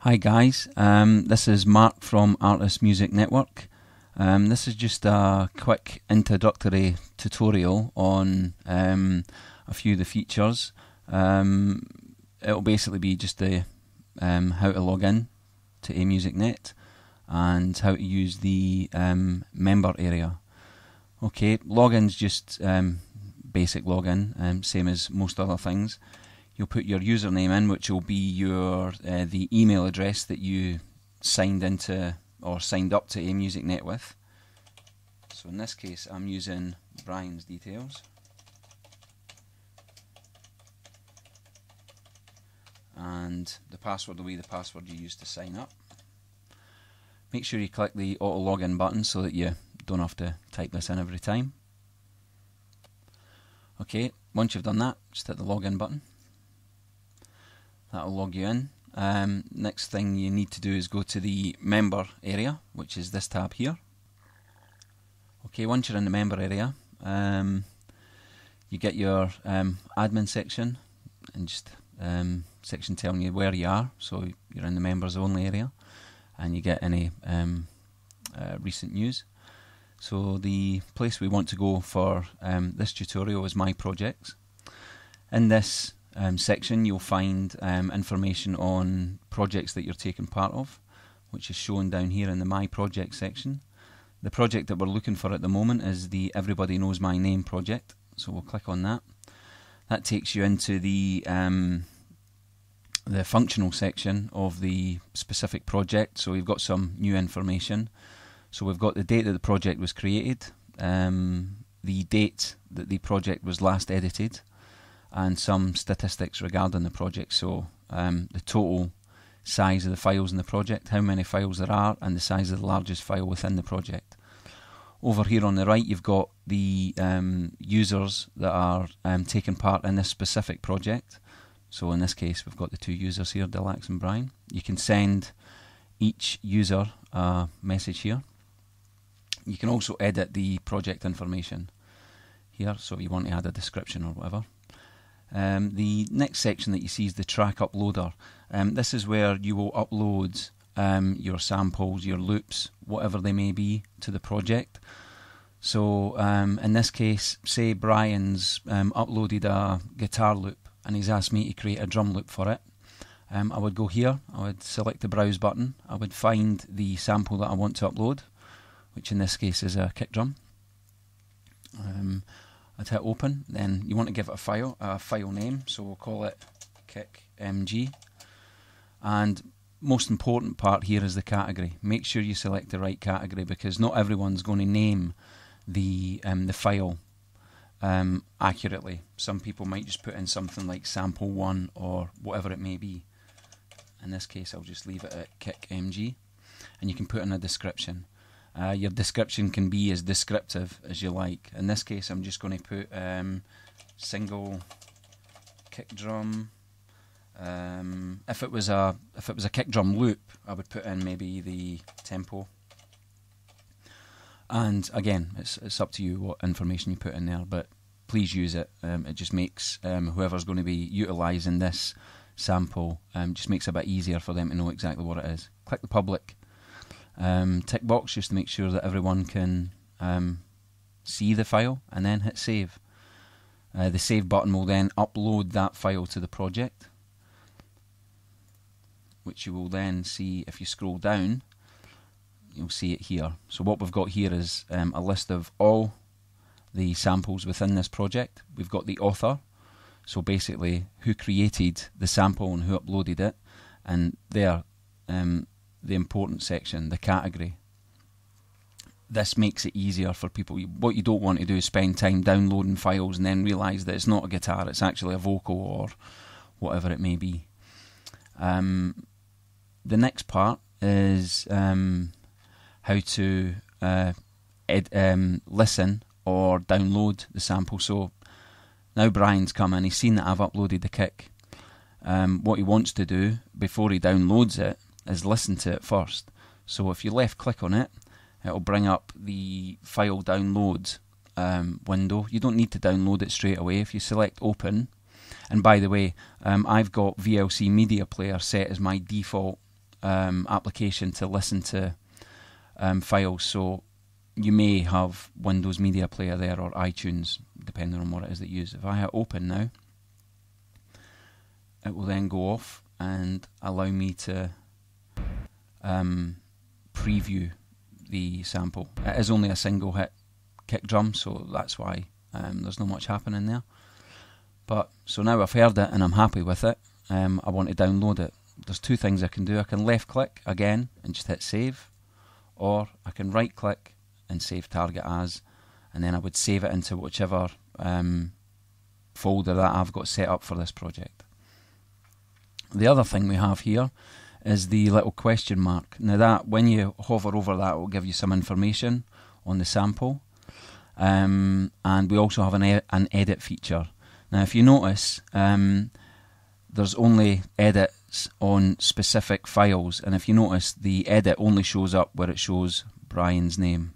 Hi guys, this is Mark from Artist Music Network. This is just a quick introductory tutorial on a few of the features. It'll basically be just the how to log in to amusicnet and how to use the member area. Okay, login's just basic login, same as most other things. You'll put your username in, which will be your the email address that you signed into or signed up to amusicnet with. So in this case, I'm using Brian's details, and the password will be the password you use to sign up. Make sure you click the auto login button so that you don't have to type this in every time. Okay, once you've done that, just hit the login button. That'll log you in. Next thing you need to do is go to the member area, which is this tab here. Okay, once you're in the member area, you get your admin section, and just section telling you where you are, so you're in the members only area, and you get any recent news. So the place we want to go for this tutorial is My Projects. In this section you'll find information on projects that you're taking part of, which is shown down here in the My Project section. The project that we're looking for at the moment is the Everybody Knows My Name project, so we'll click on that. That takes you into the functional section of the specific project. So we've got some new information. So we've got the date that the project was created, the date that the project was last edited, and some statistics regarding the project. So the total size of the files in the project, how many files there are, and the size of the largest file within the project. Over here on the right you've got the users that are taking part in this specific project. So in this case we've got the two users here, Dilax and Brian. You can send each user a message here. You can also edit the project information here, so if you want to add a description or whatever. The next section that you see is the track uploader. This is where you will upload your samples, your loops, whatever they may be, to the project. So in this case, say Brian's uploaded a guitar loop and he's asked me to create a drum loop for it. I would go here, I would select the browse button, I would find the sample that I want to upload, which in this case is a kick drum. I'd hit open, then you want to give it a file name, so we'll call it kickmg. And most important part here is the category. Make sure you select the right category, because not everyone's going to name the file accurately. Some people might just put in something like sample 1 or whatever it may be. In this case I'll just leave it at kickmg, and you can put in a description. Your description can be as descriptive as you like. In this case I'm just going to put single kick drum. If it was a kick drum loop, I would put in maybe the tempo. And again, it's up to you what information you put in there, but please use it. It just makes whoever's going to be utilising this sample, just makes it a bit easier for them to know exactly what it is. Click the public tick box just to make sure that everyone can see the file, and then hit save. The save button will then upload that file to the project, which you will then see if you scroll down. You'll see it here. So what we've got here is a list of all the samples within this project. We've got the author, so basically who created the sample and who uploaded it, and there the important section, the category. This makes it easier for people. What you don't want to do is spend time downloading files and then realise that it's not a guitar, it's actually a vocal or whatever it may be. The next part is how to listen or download the sample. So now Brian's come in, he's seen that I've uploaded the kick. What he wants to do before he downloads it is listen to it first. So if you left click on it, it'll bring up the file download window. You don't need to download it straight away. If you select open, and by the way, I've got VLC Media Player set as my default application to listen to files. So you may have Windows Media Player there or iTunes, depending on what it is that you use. If I hit open now, it will then go off and allow me to preview the sample. It is only a single hit kick drum, so that's why there's not much happening there. But so now I've heard it and I'm happy with it. I want to download it. There's two things I can do. I can left click again and just hit save, or I can right click and save target as, and then I would save it into whichever folder that I've got set up for this project. The other thing we have here is the little question mark. Now that, when you hover over that, it will give you some information on the sample. And we also have an edit feature. Now if you notice, there's only edits on specific files, and if you notice, the edit only shows up where it shows Brian's name.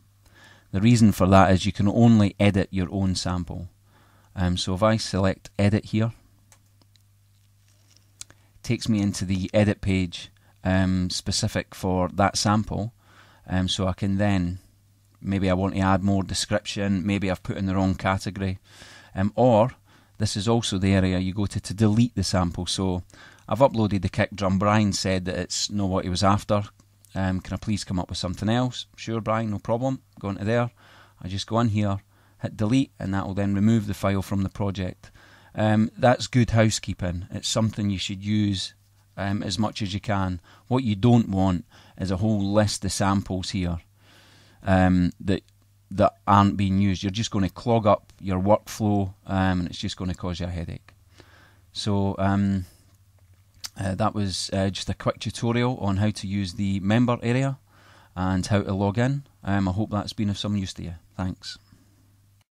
The reason for that is you can only edit your own sample. So if I select edit here, it takes me into the edit page specific for that sample. So I can then, maybe I want to add more description, maybe I've put in the wrong category, or this is also the area you go to delete the sample. So I've uploaded the kick drum. Brian said that it's not what he was after. Can I please come up with something else? Sure, Brian, no problem. Go into there. I just go in here, hit delete, and that will then remove the file from the project. That's good housekeeping. It's something you should use as much as you can. What you don't want is a whole list of samples here that aren't being used. You're just going to clog up your workflow, and it's just going to cause you a headache. So that was just a quick tutorial on how to use the member area and how to log in. I hope that's been of some use to you. Thanks.